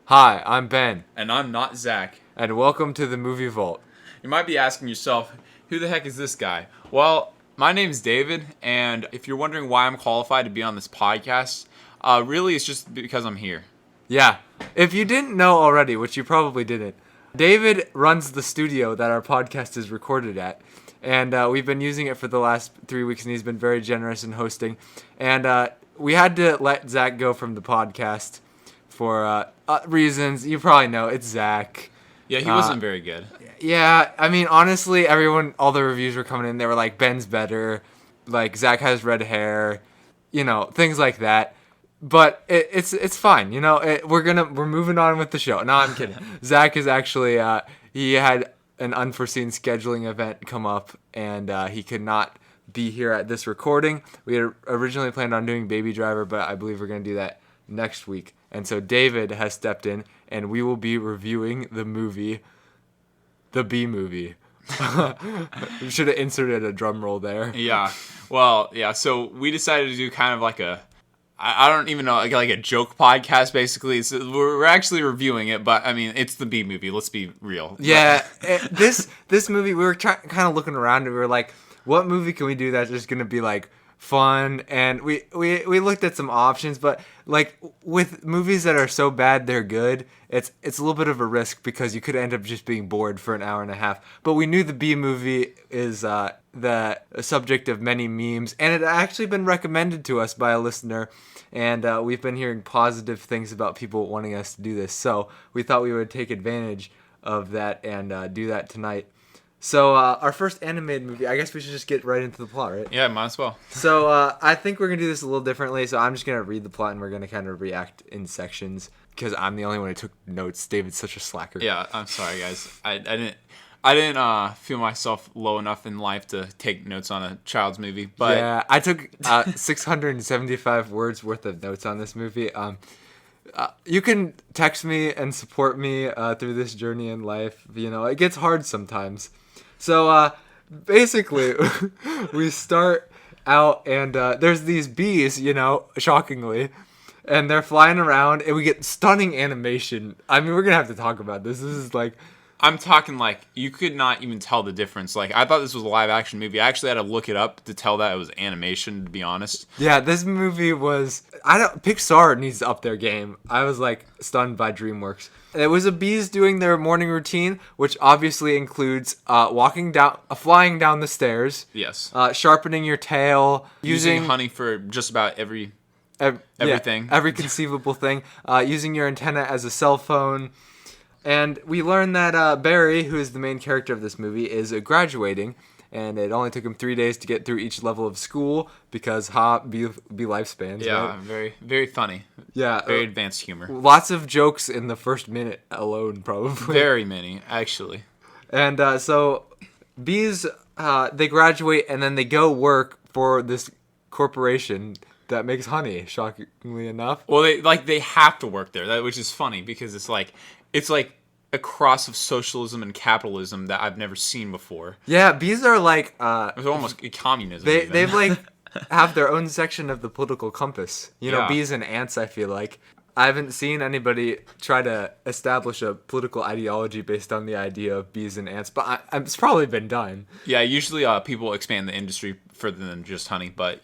Hi, I'm Ben, And I'm not Zach. and welcome to the Movie Vault. You might be asking yourself, who the heck is this guy? Well, my name's David, and if you're wondering why I'm qualified to be on this podcast, really it's just because I'm here. Yeah, if you didn't know already, which you probably didn't, David runs the studio that our podcast is recorded at, and we've been using it for the last 3 weeks, and he's been very generous in hosting. And we had to let Zach go from the podcast for reasons you probably know. It's Zach. Yeah, he wasn't very good. Yeah, I mean, honestly, all the reviews were coming in. They were like, Ben's better, like Zach has red hair, things like that. But it's fine, we're moving on with the show. No, I'm kidding. Zach is actually he had an unforeseen scheduling event come up, and he could not be here at this recording. We had originally planned on doing Baby Driver, but I believe we're gonna do that next week. And so David has stepped in, and we will be reviewing the movie, The Bee Movie. We should have inserted a drum roll there. Yeah. Well, yeah, so we decided to do kind of like I don't even know, like a joke podcast, basically. So we're actually reviewing it, but I mean, it's the Bee Movie. Let's be real. Yeah, this movie, we were kind of looking around, and we were like, what movie can we do that's just gonna be like fun? And we looked at some options, but like with movies that are so bad they're good, it's a little bit of a risk because you could end up just being bored for an hour and a half. But we knew the Bee Movie is the subject of many memes, and it had actually been recommended to us by a listener, and we've been hearing positive things about people wanting us to do this. So we thought we would take advantage of that and do that tonight. So our first animated movie, I guess we should just get right into the plot, right? Yeah, might as well. So I think we're going to do this a little differently. So I'm just going to read the plot, and we're going to kind of react in sections because I'm the only one who took notes. David's such a slacker. Yeah, I'm sorry, guys. I didn't feel myself low enough in life to take notes on a child's movie. But yeah, I took 675 words worth of notes on this movie. You can text me and support me through this journey in life. It gets hard sometimes. So basically, we start out, and there's these bees, shockingly, and they're flying around, and we get stunning animation. I mean, we're going to have to talk about this. This is like... I'm talking like you could not even tell the difference. Like I thought this was a live action movie. I actually had to look it up to tell that it was animation, to be honest. Yeah, this movie was... Pixar needs to up their game. I was like stunned by DreamWorks. It was bees doing their morning routine, which obviously includes flying down the stairs. Yes. Sharpening your tail, using honey for just about everything. Yeah, every conceivable thing. Using your antenna as a cell phone. And we learn that Barry, who is the main character of this movie, is graduating, and it only took him 3 days to get through each level of school because be lifespans. Yeah, right? very, very funny. Yeah, very advanced humor. Lots of jokes in the first minute alone, probably. Very many, actually. And so bees, they graduate and then they go work for this corporation that makes honey. Shockingly enough. Well, they have to work there, which is funny because it's like a cross of socialism and capitalism that I've never seen before. Yeah, bees are like... it's almost communism. They've like have their own section of the political compass. Yeah. Bees and ants, I feel like. I haven't seen anybody try to establish a political ideology based on the idea of bees and ants, but it's probably been done. Yeah, usually people expand the industry further than just honey, but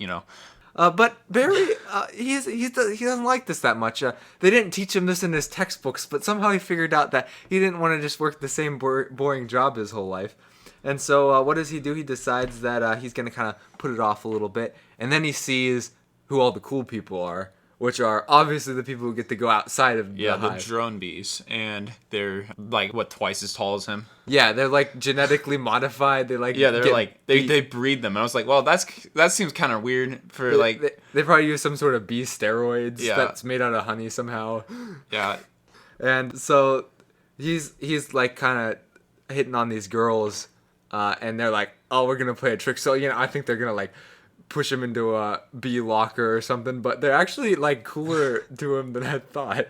But Barry, he doesn't like this that much. They didn't teach him this in his textbooks, but somehow he figured out that he didn't want to just work the same boring job his whole life. And so what does he do? He decides that he's going to kind of put it off a little bit. And then he sees who all the cool people are, which are obviously the people who get to go outside of the hive. The drone bees. And they're like, twice as tall as him? Yeah, they're like genetically modified. They they breed them. And I was like, well, that seems kind of weird for They probably use some sort of bee steroids that's made out of honey somehow. Yeah. And so he's like kind of hitting on these girls, and they're like, oh, we're gonna play a trick. So I think they're gonna like push him into a bee locker or something, but they're actually like cooler to him than I thought.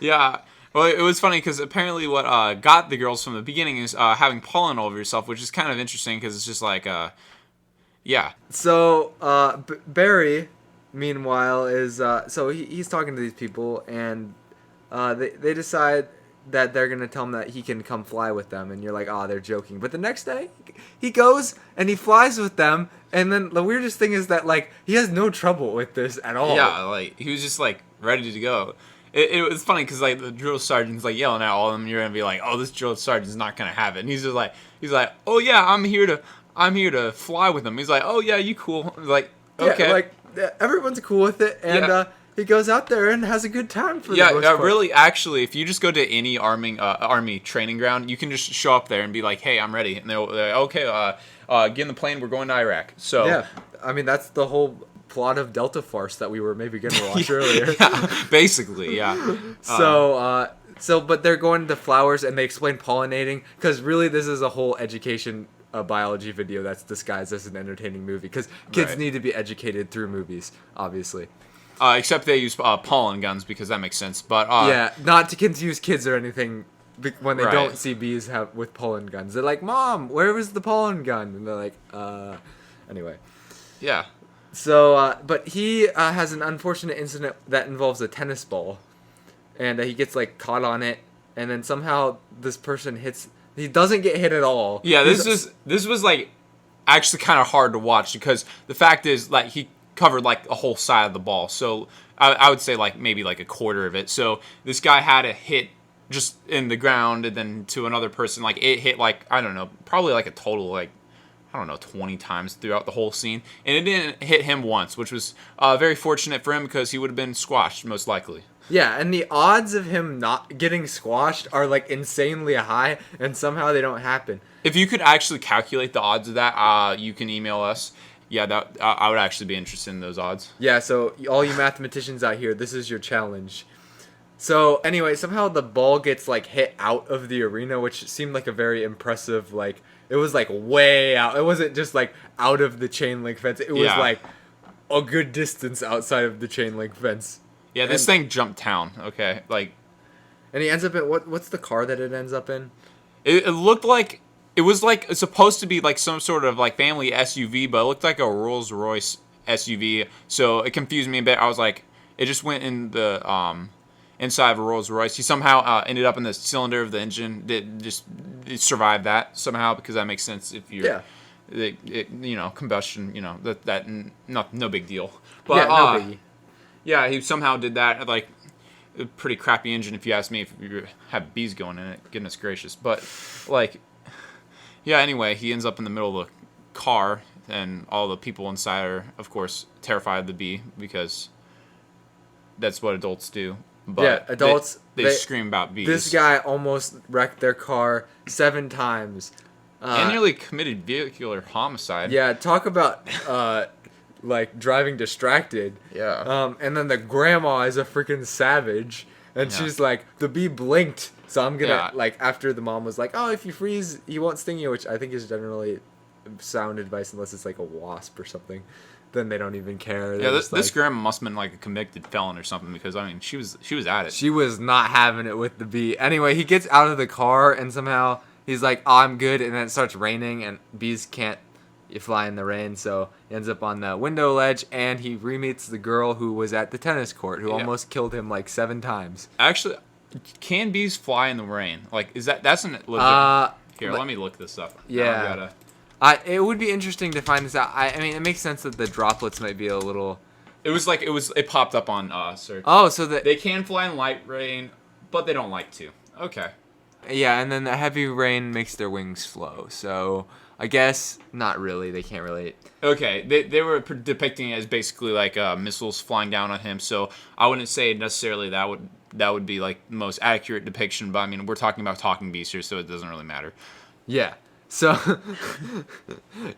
Yeah. Well, it was funny because apparently what got the girls from the beginning is having pollen all over yourself, which is kind of interesting because it's just like, yeah. So Barry, meanwhile, is so he's talking to these people, and they decide that they're gonna tell him that he can come fly with them, and you're like, oh, they're joking. But the next day, he goes and he flies with them, and then the weirdest thing is that like he has no trouble with this at all. Yeah, like he was just like ready to go. It was funny because like the drill sergeant's like yelling at all of them. And you're gonna be like, oh, this drill sergeant's not gonna have it. And he's like, oh yeah, I'm here to fly with him. He's like, oh yeah, you cool. Like, okay, yeah, like everyone's cool with it, and he goes out there and has a good time for the most part. Really, actually, if you just go to any army training ground, you can just show up there and be like, hey, I'm ready, and they're like, okay, get in the plane, we're going to Iraq. So yeah, I mean that's the whole plot of Delta Farce that we were maybe going to watch earlier. Yeah, basically, yeah. So, but they're going to flowers and they explain pollinating because really this is a whole education biology video that's disguised as an entertaining movie because kids need to be educated through movies, obviously. Except they use pollen guns because that makes sense. But yeah, not to confuse kids or anything when they don't see bees with pollen guns. They're like, Mom, where was the pollen gun? And they're like, anyway. Yeah. So, but he has an unfortunate incident that involves a tennis ball. And he gets, like, caught on it. And then somehow this person hits... He doesn't get hit at all. Yeah, this was, like, actually kind of hard to watch. Because the fact is, like, he covered, like, a whole side of the ball. So, I would say, like, maybe, like, a quarter of it. So, this guy had a hit just in the ground. And then to another person, like, it hit, like, I don't know, probably, like, a total, like, I don't know, 20 times throughout the whole scene. And it didn't hit him once, which was very fortunate for him because he would have been squashed, most likely. Yeah, and the odds of him not getting squashed are, like, insanely high, and somehow they don't happen. If you could actually calculate the odds of that, you can email us. Yeah, that I would actually be interested in those odds. Yeah, so all you mathematicians out here, this is your challenge. So, anyway, somehow the ball gets, like, hit out of the arena, which seemed like a very impressive, like... It was, like, way out. It wasn't just, like, out of the chain link fence. It was, like, a good distance outside of the chain link fence. Yeah, this thing jumped town, okay? Like... And he ends up in... What's the car that it ends up in? It looked like... It was, like, supposed to be, like, some sort of, like, family SUV, but it looked like a Rolls-Royce SUV. So, it confused me a bit. I was like... It just went in the... inside of a Rolls-Royce. He somehow ended up in the cylinder of the engine. It survived that somehow because that makes sense if you're, combustion. No big deal. But, no biggie. Yeah, he somehow did that. Like a pretty crappy engine if you ask me. If you have bees going in it, goodness gracious. But like, yeah. Anyway, he ends up in the middle of the car, and all the people inside are, of course, terrified of the bee because that's what adults do. But yeah, adults they scream about bees. This guy almost wrecked their car 7 times. And nearly committed vehicular homicide. Yeah, talk about like driving distracted. Yeah. And then the grandma is a freaking savage, and she's like, the bee blinked, so I'm gonna like after the mom was like, oh, if you freeze, he won't sting you, which I think is generally sound advice unless it's like a wasp or something. Then they don't even care. Yeah, this grandma must have been like a convicted felon or something because I mean she was at it. She was not having it with the bee. Anyway, he gets out of the car and somehow he's like, "Oh, I'm good," and then it starts raining and bees can't fly in the rain, so he ends up on the window ledge and he re-meets the girl who was at the tennis court who almost killed him like 7 times. Actually, can bees fly in the rain? Like, that's an legit... Here, let me look this up. Yeah. It would be interesting to find this out. I mean, it makes sense that the droplets might be a little... It popped up on search. Oh, so that... They can fly in light rain, but they don't like to. Okay. Yeah, and then the heavy rain makes their wings flow, so... I guess not really. They can't relate. Okay, they were depicting it as basically like missiles flying down on him. So I wouldn't say necessarily that would be like the most accurate depiction. But I mean, we're talking about talking beasts here, so it doesn't really matter. Yeah. So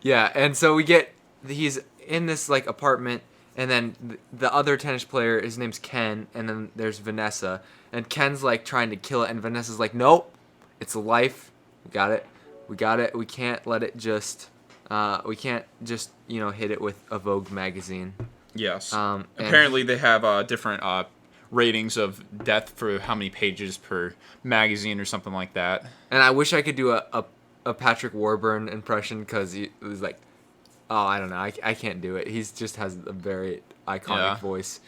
yeah, and so he's in this like apartment, and then the other tennis player, his name's Ken, and then there's Vanessa, and Ken's like trying to kill it, and Vanessa's like, nope, it's a life. We got it. We can't let it just, we can't just, hit it with a Vogue magazine. Yes. Apparently they have different ratings of death for how many pages per magazine or something like that. And I wish I could do a Patrick Warburton impression because he was like, oh, I don't know. I can't do it. He just has a very iconic voice.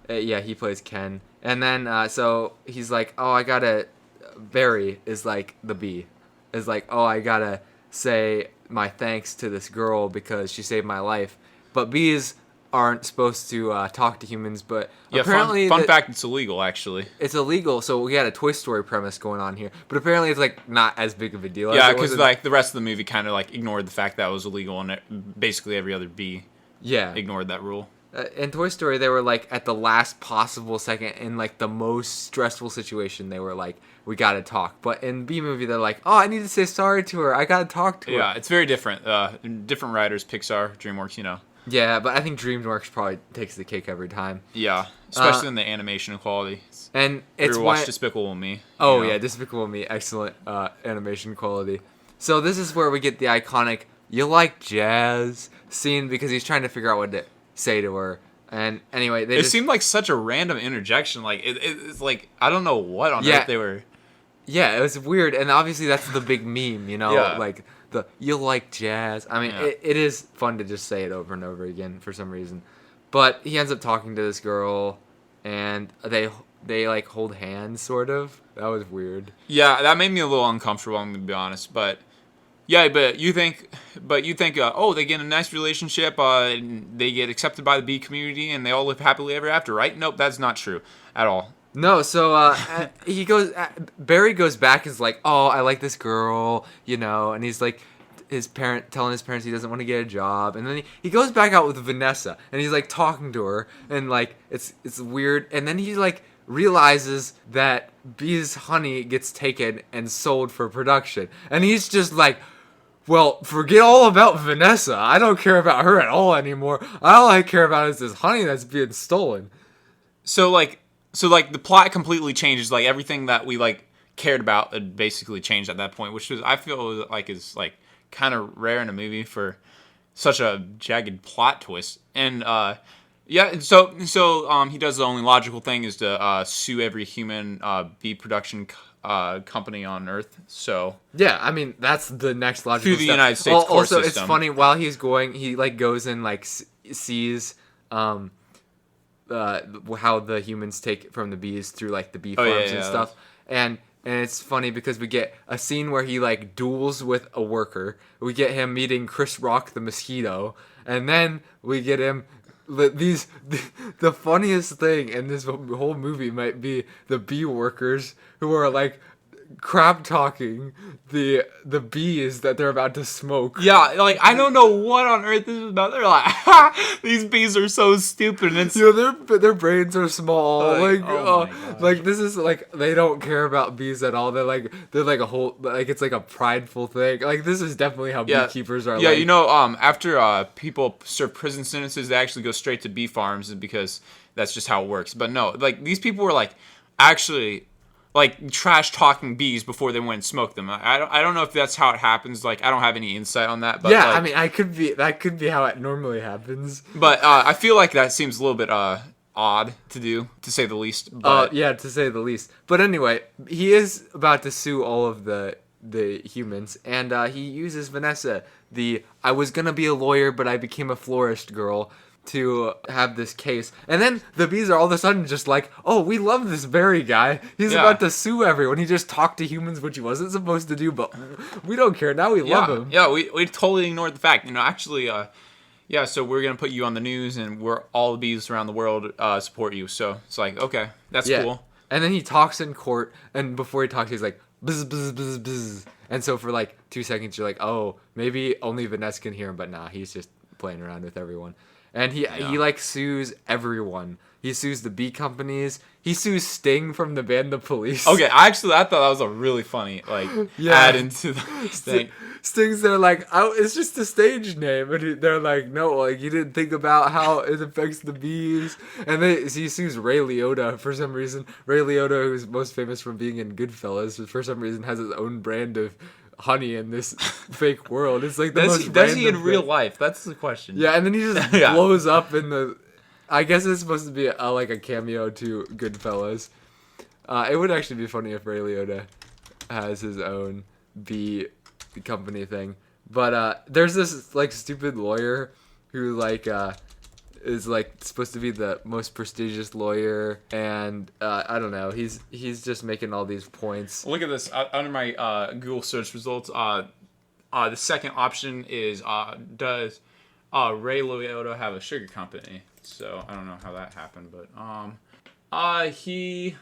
Yeah, he plays Ken. And then so he's like, oh, I gotta. Barry is like the bee, is like, oh, I gotta say my thanks to this girl because she saved my life. But bees aren't supposed to talk to humans, but Yeah, apparently fun fact, it's illegal actually. it's illegal. So we had a Toy Story premise going on here, but apparently it's like not as big of a deal. Yeah, as it because was like the rest of the movie kind of like ignored the fact that it was illegal, and basically every other bee yeah. ignored that rule. In Toy Story, they were like at the last possible second in like the most stressful situation. They were like, "We gotta talk." But in B movie, they're like, "Oh, I need to say sorry to her. I gotta talk to her." Yeah, it's very different. Different writers, Pixar, DreamWorks, you know. Yeah, but I think DreamWorks probably takes the cake every time. Yeah, especially in the animation quality. And If it's you watch Despicable Me. Oh you know? yeah, Despicable Me, excellent animation quality. So this is where we get the iconic "You like jazz" scene because he's trying to figure out what to say to her. And anyway, It seemed like such a random interjection. Like it's like I don't know what on Yeah. earth they were. Yeah, it was weird, and obviously that's the big meme, you know, Yeah. like the "you like jazz." I mean, Yeah. it is fun to just say it over and over again for some reason. But he ends up talking to this girl, and they like hold hands, sort of. That was weird. Yeah, that made me a little uncomfortable. I'm gonna be honest, but yeah, but you think, oh, they get a nice relationship, and they get accepted by the bee community, and they all live happily ever after, right? Nope, that's not true at all. No, so he goes. Barry goes back and is like, "Oh, I like this girl," you know, and he's like, telling his parents he doesn't want to get a job, and then he goes back out with Vanessa, and he's like talking to her, and like it's weird, and then he like realizes that bees honey gets taken and sold for production, and he's just like, well, forget all about Vanessa. I don't care about her at all anymore. All I care about is this honey that's being stolen. So like the plot completely changes. Like everything that we like cared about had basically changed at that point, which was I feel like is like kind of rare in a movie for such a jagged plot twist. And yeah, so he does the only logical thing is to sue every human bee production company on Earth. So Yeah, I mean that's the next logical through the step. United States court Also, system. it's funny while he's going, he like goes and like sees how the humans take from the bees through like the bee Oh, farms yeah, and stuff, and it's funny because we get a scene where he like duels with a worker. We get him meeting Chris Rock the mosquito, and then we get him. The funniest thing in this whole movie might be the bee workers who are like crap talking the bees that they're about to smoke. Yeah, like I don't know what on earth this is about. They're like, ha, these bees are so stupid, and it's You know, their brains are small. Like, Like, oh my gosh. like this is like they don't care about bees at all. They're like a whole like it's like a prideful thing. Like this is definitely how yeah, beekeepers are. yeah. Like. You know, after people serve prison sentences, they actually go straight to bee farms because that's just how it works. But no, like these people were like actually like trash talking bees before they went and smoked them. I don't know if that's how it happens. Like I don't have any insight on that. But Yeah, like, I mean, that could be how it normally happens. but I feel like that seems a little bit odd to do, to say the least. But Yeah, to say the least. But anyway, he is about to sue all of the humans, and he uses Vanessa, I was gonna be a lawyer, but I became a florist girl, to have this case. And then the bees are all of a sudden just like, oh, we love this Barry guy. He's Yeah. about to sue everyone. He just talked to humans, which he wasn't supposed to do, but we don't care. Now we love him. Yeah, we totally ignored the fact. You know, actually, yeah. So we're gonna put you on the news, and all the bees around the world support you. So it's like, okay, that's cool. And then he talks in court, and before he talks, he's like, bzz, bzz, bzz, bzz. And so for like 2 seconds, you're like, oh, maybe only Vanessa can hear him, but nah, he's just playing around with everyone. And he like sues everyone. He sues the bee companies. He sues Sting from the band The Police. Okay, I thought that was a really funny like add into the thing. Sting's there like, oh, it's just a stage name, and they're like, no, like you didn't think about how it affects the bees. And he sues Ray Liotta for some reason. Ray Liotta, who's most famous from being in Goodfellas, for some reason has his own brand of honey in this fake world. It's like the most Does he in random real thing. life? That's the question. Yeah, and then he just Yeah. blows up in the. I guess it's supposed to be like a cameo to Goodfellas. It would actually be funny if Ray Liotta has his own bee company thing. But there's this like stupid lawyer who like is like supposed to be the most prestigious lawyer, and I don't know. He's just making all these points. Look at this under my Google search results. The second option is does Ray Liotta have a sugar company? So I don't know how that happened, but he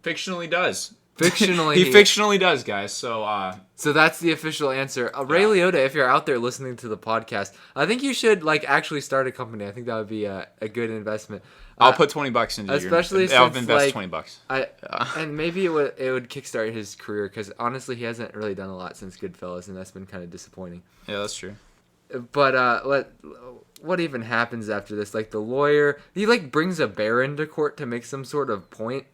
fictionally does. Fictionally, he fictionally does, guys. So so that's the official answer. Ray Liotta, if you're out there listening to the podcast, I think you should like actually start a company. I think that would be a good investment. I'll put $20 into especially your, I'll since invest like $20. And maybe it would kickstart his career because honestly, he hasn't really done a lot since Goodfellas, and that's been kind of disappointing. Yeah, that's true. But what even happens after this? Like the lawyer, he like brings a bear into court to make some sort of point.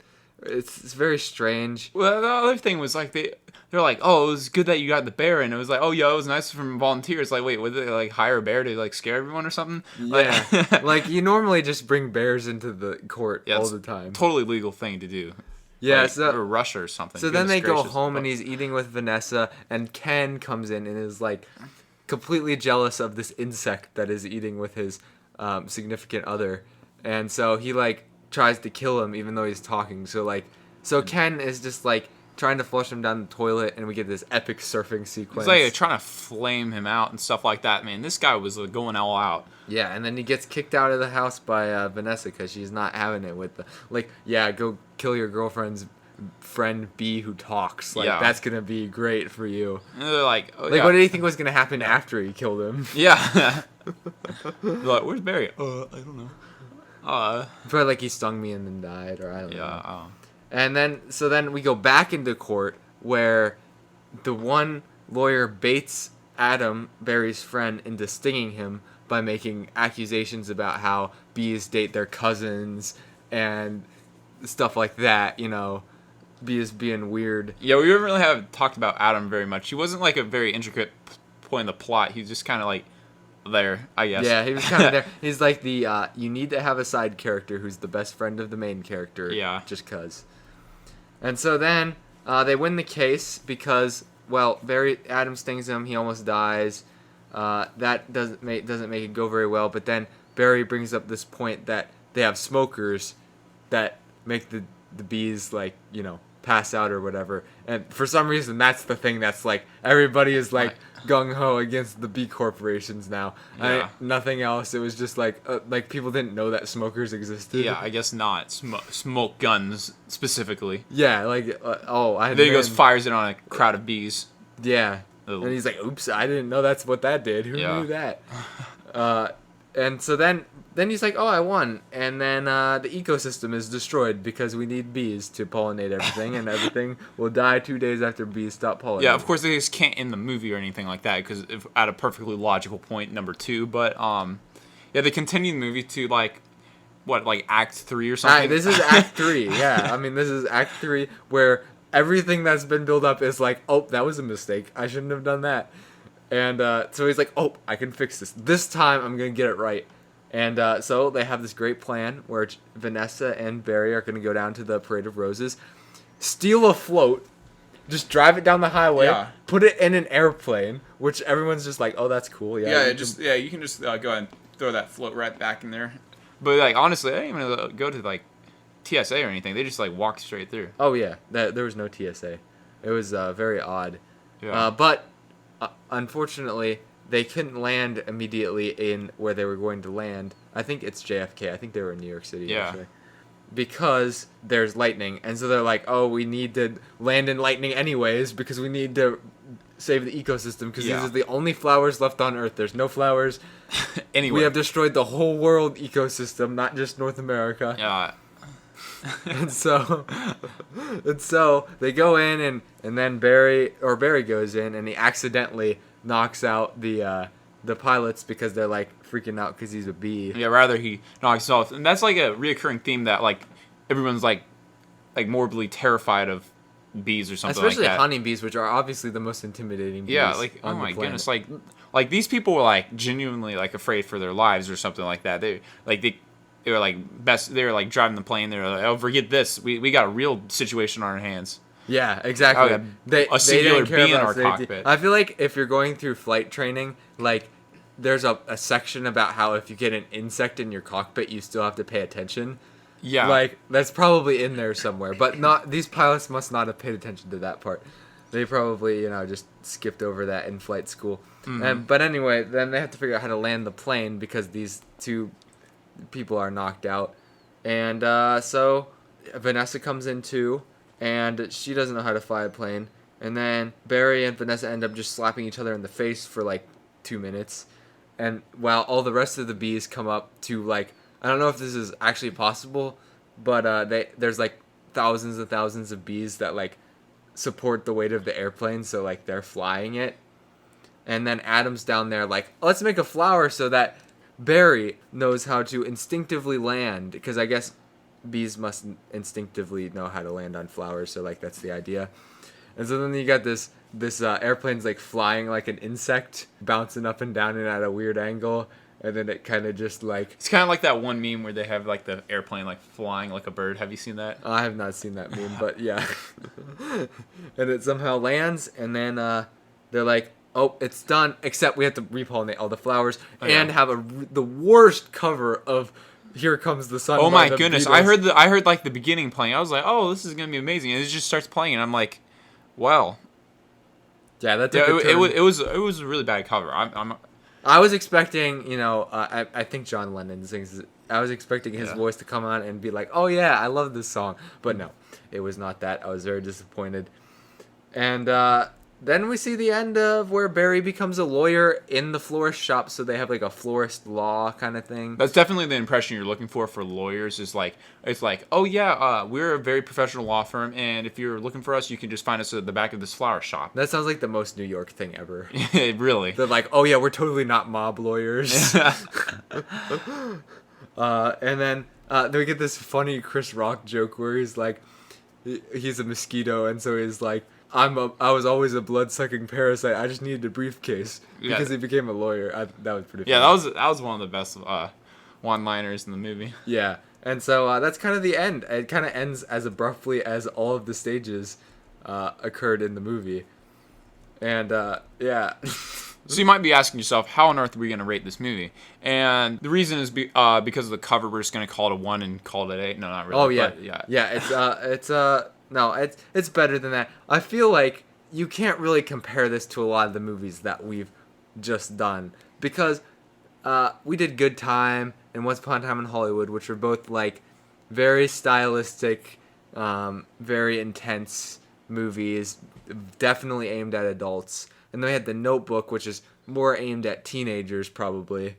It's very strange. Well, the other thing was like they're like, oh, it was good that you got the bear, and it was like, oh yeah, it was nice from volunteers. Like, wait, would they like hire a bear to like scare everyone or something? Yeah, like you normally just bring bears into the court all the time. Totally legal thing to do. Yeah, like, so or Russia or something. So then they go home and he's eating with Vanessa, and Ken comes in and is like completely jealous of this insect that is eating with his significant other, and so he like tries to kill him even though he's talking. So Ken is just like trying to flush him down the toilet, and we get this epic surfing sequence. It's like trying to flame him out and stuff like that. Man, this guy was going all out. Yeah, and then he gets kicked out of the house by Vanessa because she's not having it with the go kill your girlfriend's friend B who talks. That's gonna be great for you. And they're like, oh, what do you think was gonna happen after he killed him? Yeah. They're like, where's Barry? I don't know. Probably like he stung me and then died, or I don't know. Yeah. And then we go back into court where the one lawyer baits Adam, Barry's friend, into stinging him by making accusations about how bees date their cousins and stuff like that. You know, bees being weird. Yeah, we really haven't talked about Adam very much. He wasn't like a very intricate point in the plot. He was just kind of like there, I guess. Yeah, he was kind of there. He's like the you need to have a side character who's the best friend of the main character. Yeah. Just cause. And so then they win the case because Adam stings him. He almost dies. That doesn't make it go very well. But then Barry brings up this point that they have smokers that make the bees pass out or whatever. And for some reason, that's the thing that's like everybody is like gung ho against the bee corporations now. Yeah. Nothing else. It was just like people didn't know that smokers existed. Yeah, I guess not. Smoke guns specifically. Yeah, Then he goes fires it on a crowd of bees. Yeah. Ooh. And he's like, oops, I didn't know that's what that did. Who knew that? And so then he's like, oh, I won. And then the ecosystem is destroyed because we need bees to pollinate everything, and everything will die 2 days after bees stop pollinating. Yeah, of course they just can't end the movie or anything like that because at a perfectly logical point, number 2. But they continue the movie to Act 3 or something. This is Act 3. Yeah, I mean this is Act 3 where everything that's been built up is like, oh, that was a mistake. I shouldn't have done that. And so he's like, oh, I can fix this. This time I'm going to get it right. And so they have this great plan where Vanessa and Barry are going to go down to the Parade of Roses, steal a float, just drive it down the highway, put it in an airplane, which everyone's just like, oh, that's cool. Yeah, you can just go ahead and throw that float right back in there. But honestly, I didn't even go to TSA or anything. They just walked straight through. Oh yeah, there was no TSA. It was very odd. Yeah. But unfortunately, they couldn't land immediately in where they were going to land. I think it's JFK. I think they were in New York City. Yeah. Actually. Because there's lightning, and so they're like, oh, we need to land in lightning anyways because we need to save the ecosystem because these are the only flowers left on Earth. There's no flowers. Anyway. We have destroyed the whole world ecosystem, not just North America. Yeah. and so they go in, and then Barry goes in, and he accidentally knocks out the pilots because they're freaking out because he's a bee. Yeah, rather he knocks off, and that's a reoccurring theme that everyone's morbidly terrified of bees or something. Especially like that. honeybees, which are obviously the most intimidating bees. Yeah, on oh my the planet. goodness, these people were genuinely afraid for their lives or something like that. They were they were driving the plane. They were like, oh, forget this. We got a real situation on our hands. Yeah, exactly. A singular bee in our safety. cockpit. I feel like if you're going through flight training, there's a section about how if you get an insect in your cockpit, you still have to pay attention. Yeah. Like, that's probably in there somewhere. But not these pilots must not have paid attention to that part. They probably, just skipped over that in flight school. But anyway, then they have to figure out how to land the plane because these two people are knocked out. And so Vanessa comes in too, and she doesn't know how to fly a plane. And then Barry and Vanessa end up just slapping each other in the face for like 2 minutes. And while all the rest of the bees come up to like, I don't know if this is actually possible, but there's like thousands and thousands of bees that like support the weight of the airplane, so like they're flying it. And then Adam's down there like, let's make a flower so that Barry knows how to instinctively land, because I guess bees must instinctively know how to land on flowers, so like that's the idea. And so then you got this airplane's like flying like an insect, bouncing up and down and at a weird angle, and then it kind of just like... It's kind of like that one meme where they have like the airplane like flying like a bird. Have you seen that? I have not seen that meme, but yeah. And it somehow lands, and then they're like, oh, it's done, except we have to repollinate all the flowers and have the worst cover of Here Comes the Sun. Oh my goodness. Beatles. I heard like the beginning playing. I was like, oh, this is going to be amazing. And it just starts playing, and I'm like, well... Yeah, that's it was a really bad cover. I was expecting, I think John Lennon sings. I was expecting his voice to come on and be like, "Oh yeah, I love this song," but no, it was not that. I was very disappointed. And then we see the end of where Barry becomes a lawyer in the florist shop, so they have like a florist law kind of thing. That's definitely the impression you're looking for lawyers. Is like, it's like, oh yeah, we're a very professional law firm, and if you're looking for us, you can just find us at the back of this flower shop. That sounds like the most New York thing ever. Really? They're like, oh yeah, we're totally not mob lawyers. And then we get this funny Chris Rock joke where he's like, he's a mosquito, and so he's like, I was always a blood-sucking parasite. I just needed a briefcase because he became a lawyer. That was pretty funny. Yeah, that was one of the best one-liners in the movie. Yeah, and so that's kind of the end. It kind of ends as abruptly as all of the stages occurred in the movie. And, yeah. So you might be asking yourself, how on earth are we going to rate this movie? And the reason is because of the cover, we're just going to call it a 1 and call it an 8. No, not really. Oh, yeah. But, yeah. Yeah, no, it's better than that. I feel like you can't really compare this to a lot of the movies that we've just done, because we did Good Time and Once Upon a Time in Hollywood, which were both like very stylistic, very intense movies, definitely aimed at adults. And then we had The Notebook, which is more aimed at teenagers probably.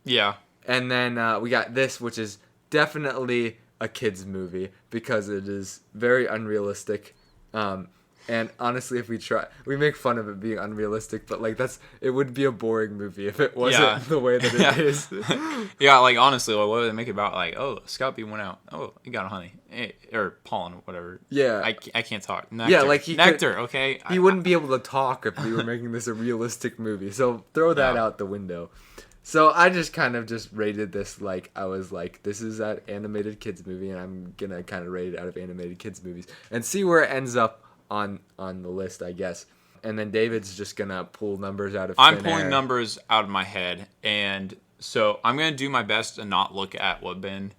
Yeah. And then we got this, which is definitely a kids movie because it is very unrealistic, and honestly, if we make fun of it being unrealistic, but like it would be a boring movie if it wasn't the way that it is. Yeah, like honestly, like, what would they make it about? Like, oh, Scott B went out. Oh, he got a honey or pollen, whatever. Yeah, I can't talk. Nectar. Yeah, like nectar. Okay, he wouldn't be able to talk if we were making this a realistic movie. So throw that out the window. So I just kind of just rated this like, I was like, this is an animated kids movie, and I'm going to kind of rate it out of animated kids movies and see where it ends up on the list, I guess. And then David's just going to pull numbers out of thin I'm pulling air. Numbers out of my head, and so I'm going to do my best to not look at what Ben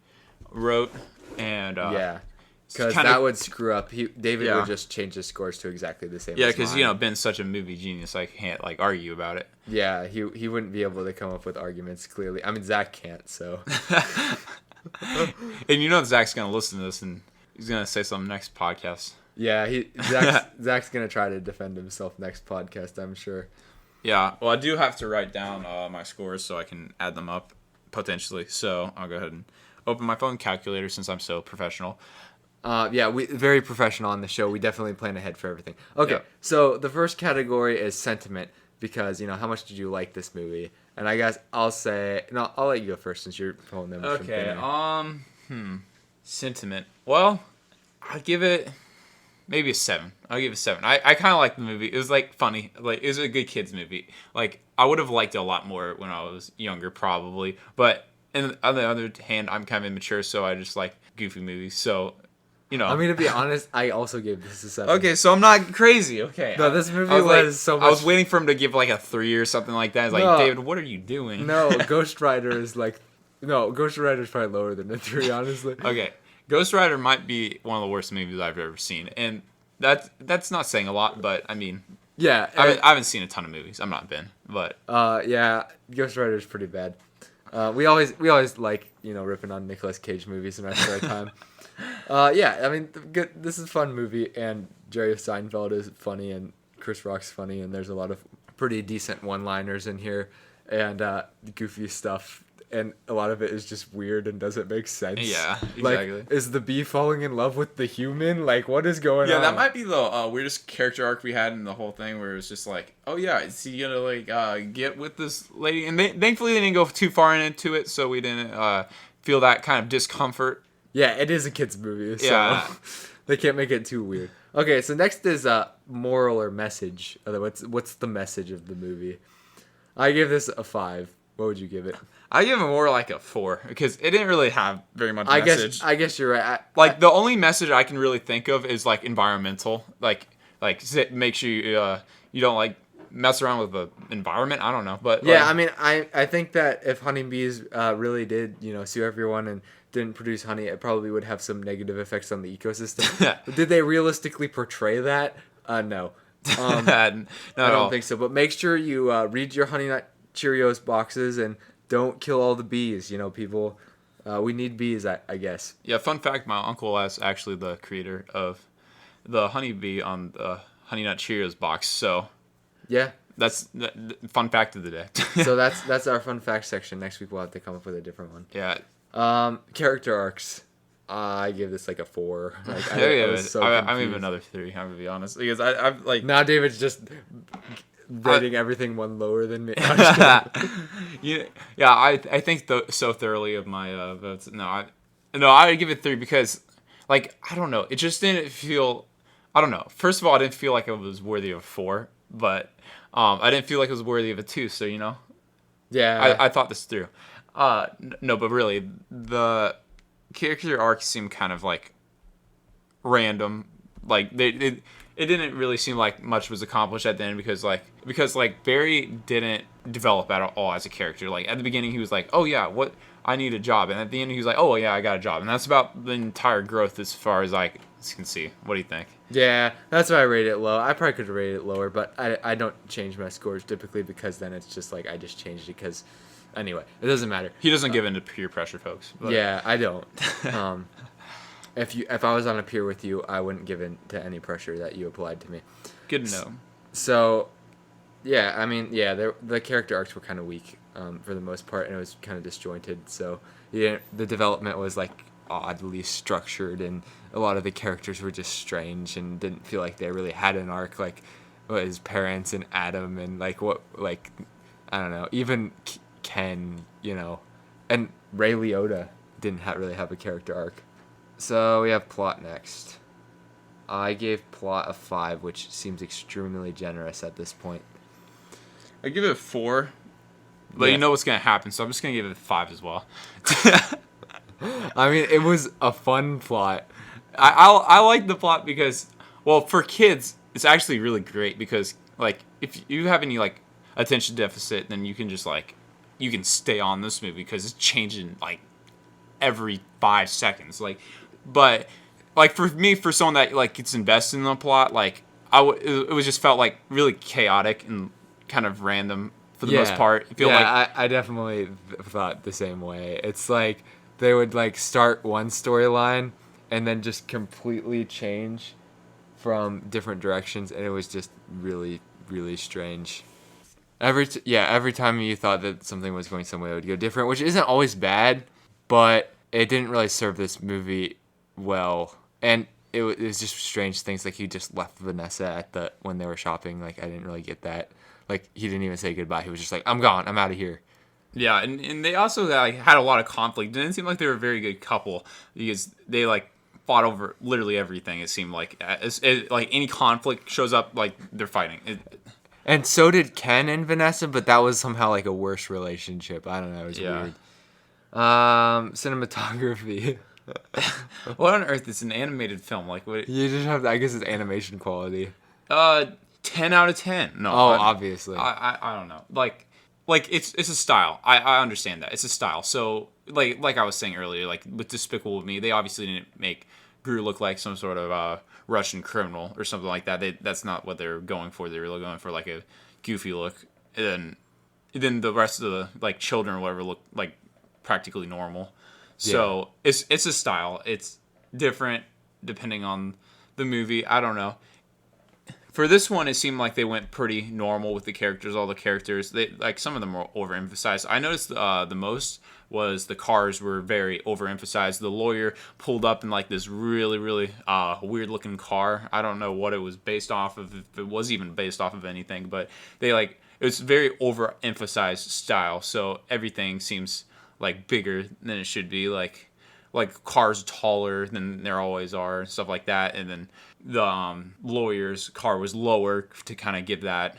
wrote. And yeah. Because that would screw up. David would just change his scores to exactly the same. Yeah, because Ben's such a movie genius, I can't like argue about it. Yeah, he wouldn't be able to come up with arguments clearly. I mean, Zach can't, so. And Zach's gonna listen to this, and he's gonna say something next podcast. Yeah, Zach's gonna try to defend himself next podcast, I'm sure. Yeah, well, I do have to write down my scores so I can add them up potentially. So I'll go ahead and open my phone calculator since I'm so professional. Yeah, we very professional on the show. We definitely plan ahead for everything. Okay, so the first category is sentiment, because, how much did you like this movie? And I guess I'll let you go first since you're pulling them. Okay, sentiment. Well, I'll give it maybe a 7. I'll give it a 7. I kind of like the movie. It was, like, funny. Like, it was a good kids movie. Like, I would have liked it a lot more when I was younger, probably. But on the other hand, I'm kind of immature, so I just like goofy movies. So... you know. I mean, to be honest, I also gave this a 7. Okay, so I'm not crazy. Okay. No, this movie was was so much. I was waiting for him to give like a 3 or something like that. It's like, No. David, what are you doing? No, Ghost Rider is like. No, Ghost Rider is probably lower than a 3, honestly. Okay, Ghost Rider might be one of the worst movies I've ever seen, and that's not saying a lot, but I mean, Yeah. I haven't seen a ton of movies. I'm not Ben, but Yeah, Ghost Rider is pretty bad. We always like, ripping on Nicolas Cage movies in our spare time. Yeah, I mean, this is a fun movie, and Jerry Seinfeld is funny, and Chris Rock's funny, and there's a lot of pretty decent one-liners in here, and goofy stuff, and a lot of it is just weird and doesn't make sense. Yeah, exactly. Like, is the bee falling in love with the human? Like, what is going on? yeah, that might be the weirdest character arc we had in the whole thing, where it was just like, oh yeah, is he gonna like get with this lady? And thankfully they didn't go too far into it, so we didn't feel that kind of discomfort. Yeah, it is a kid's movie, so Yeah. they can't make it too weird. Okay, so next is moral or message. What's the message of the movie? I give this a 5. What would you give it? I give it more like a 4 because it didn't really have very much message. I guess you're right. The only message I can really think of is like environmental, like make sure you don't like mess around with the environment. I don't know, but yeah, I mean, I think that if honeybees really did sue everyone and didn't produce honey, it probably would have some negative effects on the ecosystem. Did they realistically portray that? No. Not I at all. don't think so. But make sure you read your Honey Nut Cheerios boxes and don't kill all the bees. People, we need bees, I guess. Yeah, fun fact: my uncle is actually the creator of the honeybee on the Honey Nut Cheerios box. So Yeah. that's the fun fact of the day. So that's our fun fact section. Next week we'll have to come up with a different one. Yeah. Character arcs. I give this like a 4. Like, I was so give confused. another 3. I'm gonna be honest because I've like Now David's just rating everything one lower than me. yeah, I think so thoroughly of my votes. No, I give it 3 because, like, I don't know, it just didn't feel. I don't know. First of all, I didn't feel like it was worthy of a 4, but I didn't feel like it was worthy of a 2. So Yeah. I thought this through. No, but really, the character arcs seemed kind of like random. Like it didn't really seem like much was accomplished at the end because Barry didn't develop at all as a character. Like at the beginning he was like, oh yeah, what I need a job, and at the end he was like, oh yeah, I got a job, and that's about the entire growth as far as I can see. What do you think? Yeah, that's why I rate it low. I probably could have rated it lower, but I don't change my scores typically because then it's just like I just changed it because anyway, it doesn't matter. He doesn't give in to peer pressure, folks. But. Yeah, I don't. If I was on a pier with you, I wouldn't give in to any pressure that you applied to me. Good to know. So, yeah, I mean, yeah, the character arcs were kind of weak for the most part, and it was kind of disjointed. So, yeah, the development was like oddly structured, and a lot of the characters were just strange and didn't feel like they really had an arc. Like his parents and Adam, and I don't know, even Ken, and Ray Liotta didn't really have a character arc. So we have plot next. I gave plot a 5, which seems extremely generous at this point. I give it a 4, but you know what's gonna happen, so I'm just gonna give it a 5 as well. I mean, it was a fun plot. I like the plot because, well, for kids, it's actually really great because, like, if you have any, like, attention deficit, then you can just, like, you can stay on this movie because it's changing, like, every 5 seconds. Like, but, like, for me, for someone that, like, gets invested in the plot, like, it was just felt, like, really chaotic and kind of random for the most part. I definitely thought the same way. It's like they would, like, start one storyline and then just completely change from different directions, and it was just really, really strange. Every time you thought that something was going somewhere, it would go different, which isn't always bad, but it didn't really serve this movie well. And it was just strange things, like he just left Vanessa when they were shopping. Like, I didn't really get that. Like, he didn't even say goodbye. He was just like, I'm gone. I'm out of here. Yeah, and they also had a lot of conflict. It didn't seem like they were a very good couple because they, like, fought over literally everything. It seemed like like any conflict shows up, like they're fighting. And so did Ken and Vanessa, but that was somehow like a worse relationship. I don't know. It was weird. Cinematography. What on earth is an animated film? Like what? You just have, I guess it's animation quality. 10 out of 10. No. Oh, obviously. I don't know. Like it's a style. I understand that. It's a style. So like I was saying earlier, like with Despicable Me, they obviously didn't make Gru look like some sort of Russian criminal or something like that. That's not what they're going for. They're really going for like a goofy look. And then the rest of the like children or whatever look like practically normal. So it's a style. It's different depending on the movie. I don't know. For this one, it seemed like they went pretty normal with the characters. All the characters, they like some of them were overemphasized. I noticed the most was the cars were very overemphasized. The lawyer pulled up in like this really weird looking car. I don't know what it was based off of, if it was even based off of anything, but they like it was very overemphasized style. So everything seems like bigger than it should be. Like cars taller than there always are and stuff like that, and then the lawyer's car was lower to kind of give that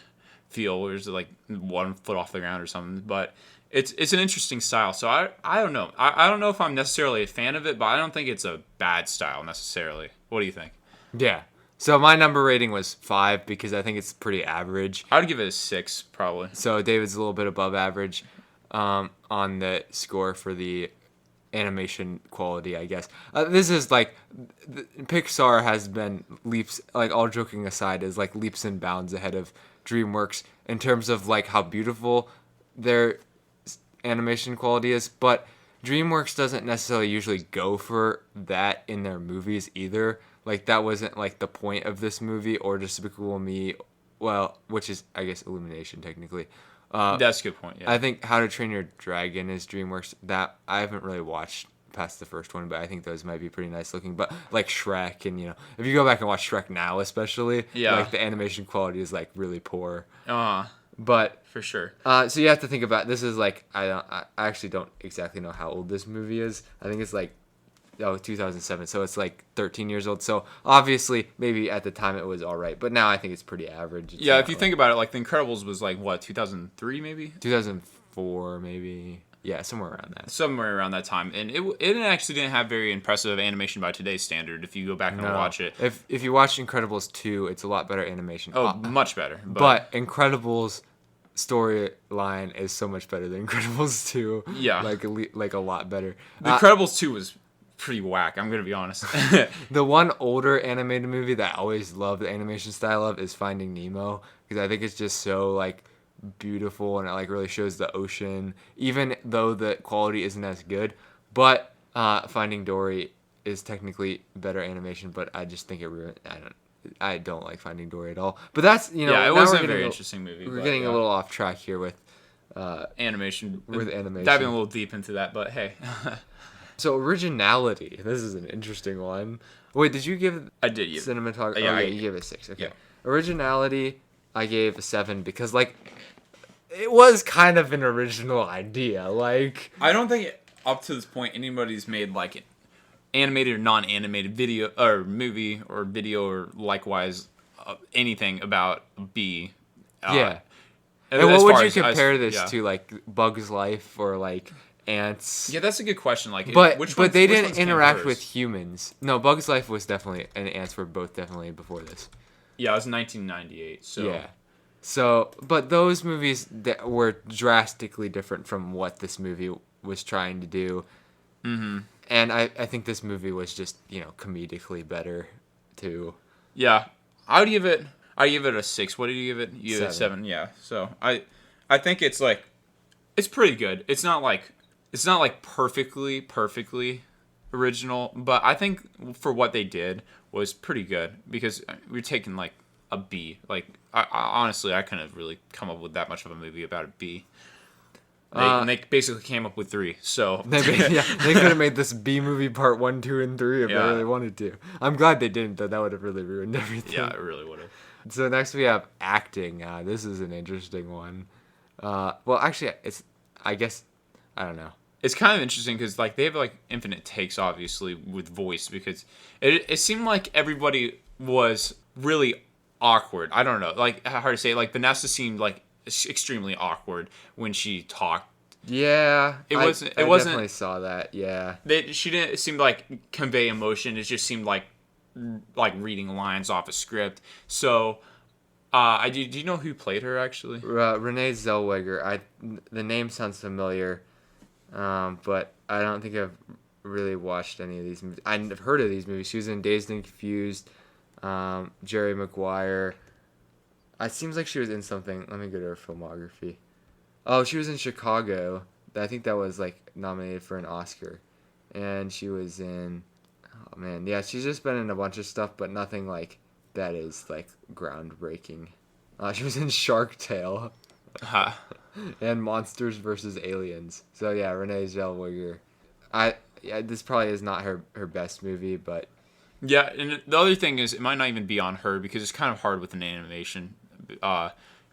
feel where it's like 1 foot off the ground or something. But it's an interesting style. So I don't know. I don't know if I'm necessarily a fan of it, but I don't think it's a bad style necessarily. What do you think? Yeah. So my number rating was 5 because I think it's pretty average. I would give it a 6 probably. So David's a little bit above average on the score for the animation quality, I guess. This is like Pixar has been leaps, like all joking aside, is like leaps and bounds ahead of DreamWorks in terms of like how beautiful their animation quality is, but DreamWorks doesn't necessarily usually go for that in their movies either. Like that wasn't like the point of this movie or Despicable Me, well, which is I guess Illumination technically. That's a good point. Yeah. I think How to Train Your Dragon is DreamWorks. That I haven't really watched past the first one, but I think those might be pretty nice looking. But like Shrek, and if you go back and watch Shrek now, especially, like the animation quality is like really poor. But for sure. So you have to think about this is like I actually don't exactly know how old this movie is. I think it's like 2007, so it's like 13 years old. So obviously, maybe at the time it was all right, but now I think it's pretty average. Yeah, if you think about it, like The Incredibles was like what 2003 maybe, 2004 maybe, yeah, somewhere around that. Somewhere around that time, and it actually didn't have very impressive animation by today's standard. If you go back and watch it, if you watch Incredibles 2, it's a lot better animation. Oh, much better. But Incredibles storyline is so much better than Incredibles 2. Yeah, like a lot better. The Incredibles 2 was pretty whack, I'm gonna be honest. The one older animated movie that I always loved the animation style of is Finding Nemo, because I think it's just so like beautiful and it like really shows the ocean, even though the quality isn't as good. But Finding Dory is technically better animation, but I just think it ruined. I don't like Finding Dory at all. But that's yeah, it wasn't a very interesting movie. We're getting a little off track here with animation. Diving a little deep into that, but hey. So originality. This is an interesting one. Wait, did you give? I did. Cinematography. Yeah, you gave it a 6. Okay. Yeah. Originality, I gave a 7 because like it was kind of an original idea. Like I don't think up to this point anybody's made like an animated or non-animated video or movie or video or likewise anything about bee. Yeah. And what would you compare this to, like Bug's Life or like ants? Yeah, that's a good question. Like, but they didn't interact with humans. No, Bug's Life was definitely, and ants were both definitely before this. Yeah, it was 1998. So yeah. So, but those movies that were drastically different from what this movie was trying to do. Mm-hmm. And I think this movie was just, comedically better too. Yeah. I give it a 6. What did you give it? You gave it 7. Yeah. So I think it's like it's pretty good. It's not like perfectly original, but I think for what they did was pretty good because we're taking like a bee. Like I honestly I couldn't really come up with that much of a movie about a bee. They basically came up with 3, so they could have made this B movie part 1, 2, and 3 if they really wanted to. I'm glad they didn't, though. That would have really ruined everything. Yeah, it really would have. So next we have acting. This is an interesting one. Well, actually, I guess I don't know. It's kind of interesting because like they have like infinite takes, obviously, with voice because it seemed like everybody was really awkward. I don't know, like hard to say. Like Vanessa seemed like extremely awkward when she talked, Yeah, It wasn't. It I wasn't. definitely saw that. Yeah. She didn't seem like convey emotion. It just seemed like reading lines off a script. So, I do. Do you know who played her actually? Renee Zellweger. The name sounds familiar, but I don't think I've really watched any of these movies. I've heard of these movies. She was in Dazed and Confused, Jerry Maguire. It seems like she was in something. Let me go to her filmography. Oh, she was in Chicago. I think that was like nominated for an Oscar, and she was in. Oh man, yeah, she's just been in a bunch of stuff, but nothing like that is like groundbreaking. She was in Shark Tale Huh. and Monsters vs. Aliens. So yeah, Renee Zellweger. This probably is not her best movie, but Yeah, and the other thing is, it might not even be on her because it's kind of hard with an animation.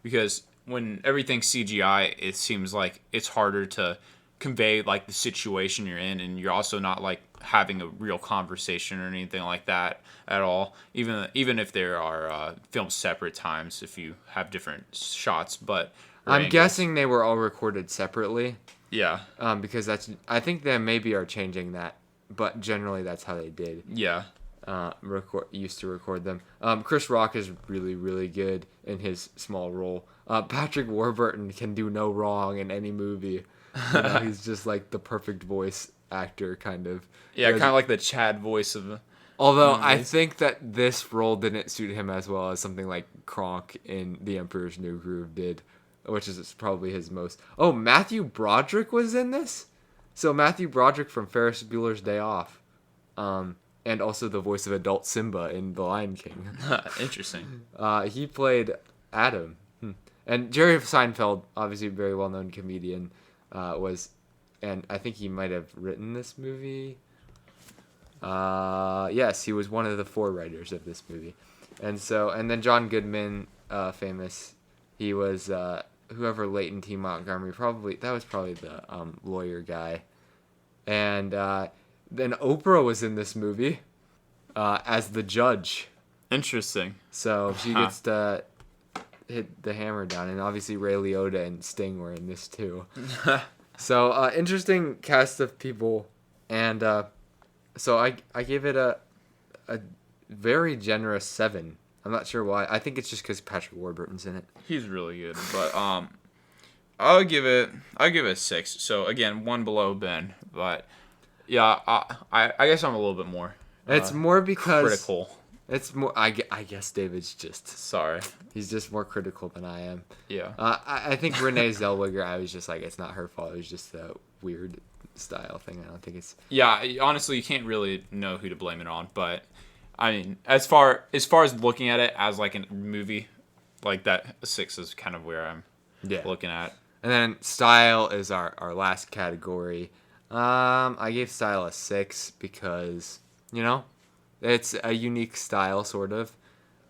Because when everything's CGI, it seems like it's harder to convey like the situation you're in, and you're also not like having a real conversation or anything like that at all. Even if there are filmed separate times, if you have different shots, but I'm guessing they were all recorded separately. Yeah. Because I think they maybe are changing that, but generally that's how they did. Yeah. Used to record them. Chris Rock is really, really good in his small role. Patrick Warburton can do no wrong in any movie. He's just like the perfect voice actor, kind of. Yeah, kind of like the Chad voice of. Although I think that this role didn't suit him as well as something like Kronk in The Emperor's New Groove did, which is probably his most. Oh, Matthew Broderick was in this. So Matthew Broderick from Ferris Bueller's Day Off. And also the voice of adult Simba in The Lion King. Interesting. He played Adam. And Jerry Seinfeld, obviously a very well-known comedian, and I think he might have written this movie. Yes, he was one of the 4 writers of this movie. And then John Goodman, famous. He was whoever Leighton T. Montgomery, that was probably the lawyer guy. And then Oprah was in this movie as the judge. Interesting. So she gets to hit the hammer down. And obviously Ray Liotta and Sting were in this too. So interesting cast of people. And so I gave it a very generous 7. I'm not sure why. I think it's just because Patrick Warburton's in it. He's really good. But I'll give it a 6. So again, 1 below Ben. But yeah, I guess I'm a little bit more. It's more because critical. It's more. I guess David's just sorry. He's just more critical than I am. Yeah. I think Renee Zellweger. I was just like, it's not her fault. It was just a weird style thing. I don't think it's. Yeah. Honestly, you can't really know who to blame it on. But I mean, as far as looking at it as like a movie, like that, a 6 is kind of where I'm looking at. And then style is our last category. I gave style a 6 because, it's a unique style, sort of.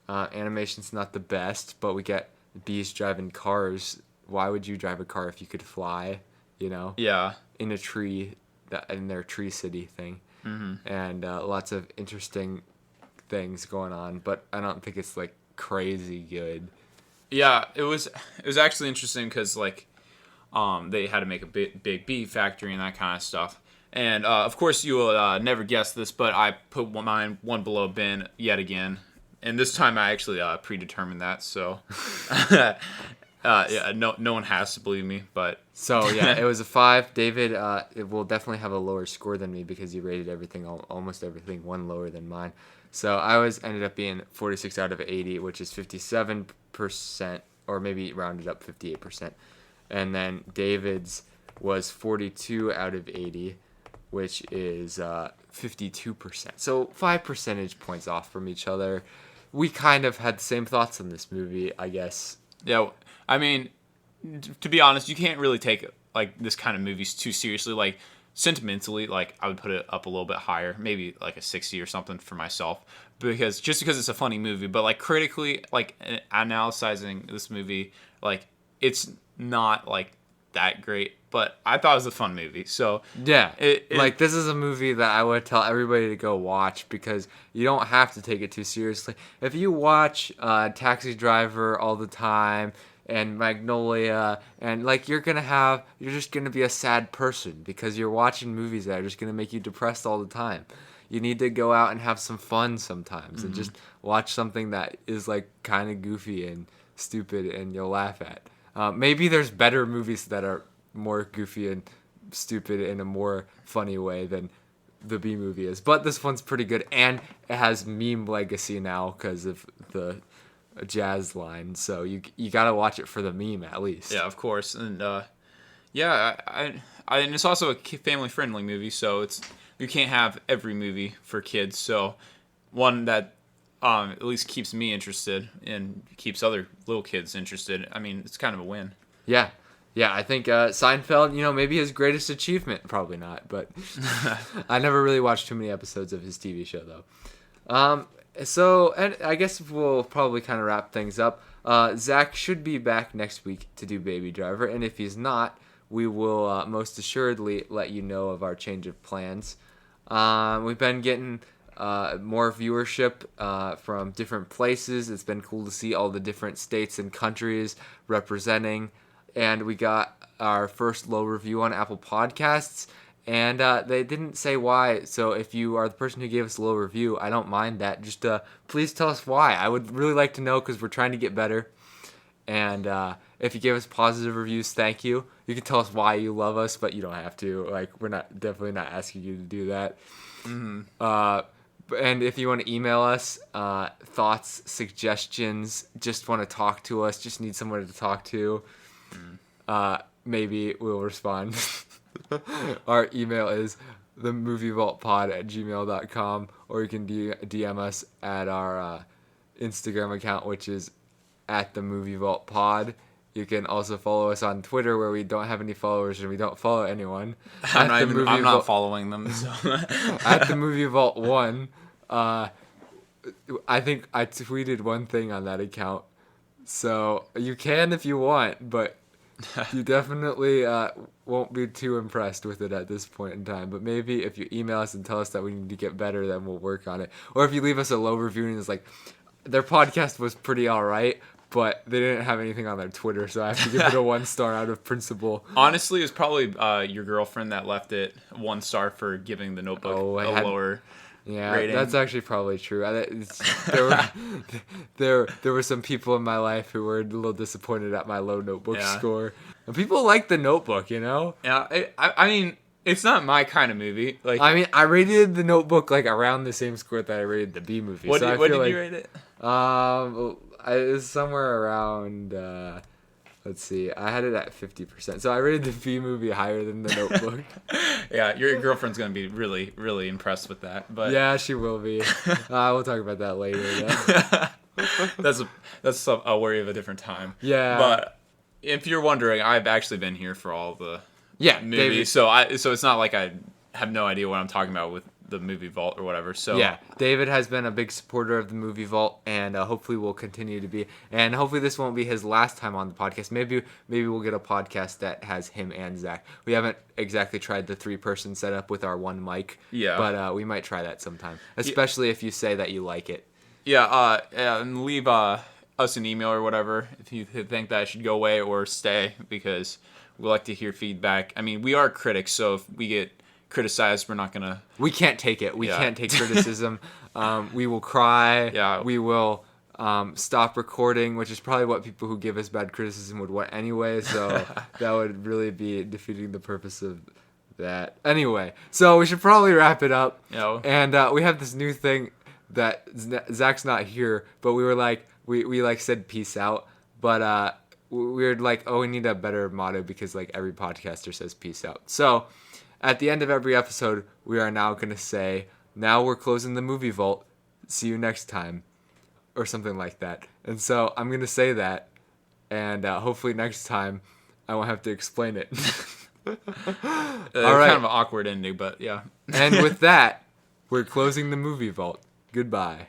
Animation's not the best, but we get bees driving cars. Why would you drive a car if you could fly, Yeah. in a tree, in their Tree City thing. Mm-hmm. And lots of interesting things going on, but I don't think it's, like, crazy good. Yeah, it was actually interesting because, like, they had to make a big bee factory and that kind of stuff. And, of course, you will never guess this, but I put mine 1 below Ben yet again. And this time I actually predetermined that, so... yeah, no one has to believe me, but... So, yeah, it was a 5. David it will definitely have a lower score than me because he rated everything, almost everything, 1 lower than mine. So I ended up being 46 out of 80, which is 57%, or maybe rounded up 58%. And then David's was 42 out of 80, which is 52%. So 5 percentage points off from each other. We kind of had the same thoughts on this movie, I guess. Yeah, I mean, to be honest, you can't really take like this kind of movies too seriously. Like sentimentally, like I would put it up a little bit higher, maybe like a 60 or something for myself, because it's a funny movie. But like critically, like analyzing this movie, like it's not like that great, but I thought it was a fun movie. So yeah, like this is a movie that I would tell everybody to go watch because you don't have to take it too seriously. If you watch Taxi Driver all the time, and Magnolia, and like you're just gonna be a sad person because you're watching movies that are just gonna make you depressed all the time. You need to go out and have some fun sometimes, and just watch something that is like kind of goofy and stupid, and you'll laugh at. Maybe there's better movies that are more goofy and stupid in a more funny way than the B movie is, but this one's pretty good, and it has meme legacy now because of the jazz line. So you gotta watch it for the meme at least. Yeah, of course, and yeah, and it's also a family friendly movie, so you can't have every movie for kids. So one that at least keeps me interested and keeps other little kids interested. I mean, it's kind of a win. Yeah. Yeah, I think Seinfeld, maybe his greatest achievement, probably not, but I never really watched too many episodes of his TV show, though. So, and I guess we'll probably kind of wrap things up. Zach should be back next week to do Baby Driver, and if he's not, we will most assuredly let you know of our change of plans. We've been getting more viewership from different places. It's been cool to see all the different states and countries representing. And we got our first low review on Apple Podcasts, and they didn't say why. So if you are the person who gave us a low review, I don't mind that. Just please tell us why. I would really like to know because we're trying to get better. And if you give us positive reviews, thank you. You can tell us why you love us, but you don't have to. Like, we're definitely not asking you to do that. And if you want to email us, thoughts, suggestions, just want to talk to us, just need someone to talk to, maybe we'll respond. Our email is themovievaultpod@gmail.com, or you can DM us at our Instagram account, which is @themovievaultpod. You can also follow us on Twitter, where we don't have any followers and we don't follow anyone. I'm not following them. So. At the Movie Vault 1. I think I tweeted one thing on that account. So you can if you want, but you definitely won't be too impressed with it at this point in time. But maybe if you email us and tell us that we need to get better, then we'll work on it. Or if you leave us a low review and it's like, their podcast was pretty all right, but they didn't have anything on their Twitter, so I have to give it a 1 star out of principle. Honestly, it's probably your girlfriend that left it 1 star for giving the Notebook lower rating. That's actually probably true. There were some people in my life who were a little disappointed at my low Notebook score. And people like the Notebook, Yeah, I mean, it's not my kind of movie. Like, I mean, I rated the Notebook like around the same score that I rated the B movie. What did you rate it? It was somewhere around. Let's see. I had it at 50%. So I rated the B movie higher than the Notebook. Yeah, your girlfriend's gonna be really, really impressed with that. But yeah, she will be. We'll talk about that later. That's a worry of a different time. Yeah. But if you're wondering, I've actually been here for all the movies. David. So it's not like I have no idea what I'm talking about with the Movie Vault or whatever. So yeah, David has been a big supporter of the Movie Vault, and hopefully will continue to be. And hopefully this won't be his last time on the podcast. Maybe we'll get a podcast that has him and Zach. We haven't exactly tried the 3-person setup with our 1 mic. Yeah, but we might try that sometime, especially if you say that you like it. Yeah, and leave us an email or whatever if you think that I should go away or stay, because we like to hear feedback. I mean, we are critics, so if we get criticized, we're not gonna. We can't take it. We can't take criticism. We will cry. Yeah. We will stop recording, which is probably what people who give us bad criticism would want anyway. So that would really be defeating the purpose of that. Anyway, so we should probably wrap it up. And we have this new thing that Zach's not here, but we were like, we like said peace out, but we were like, oh, we need a better motto because like every podcaster says peace out. So at the end of every episode, we are now going to say, now we're closing the Movie Vault. See you next time. Or something like that. And so I'm going to say that. And hopefully next time I won't have to explain it. All right. Kind of an awkward ending, but yeah. And with that, we're closing the Movie Vault. Goodbye.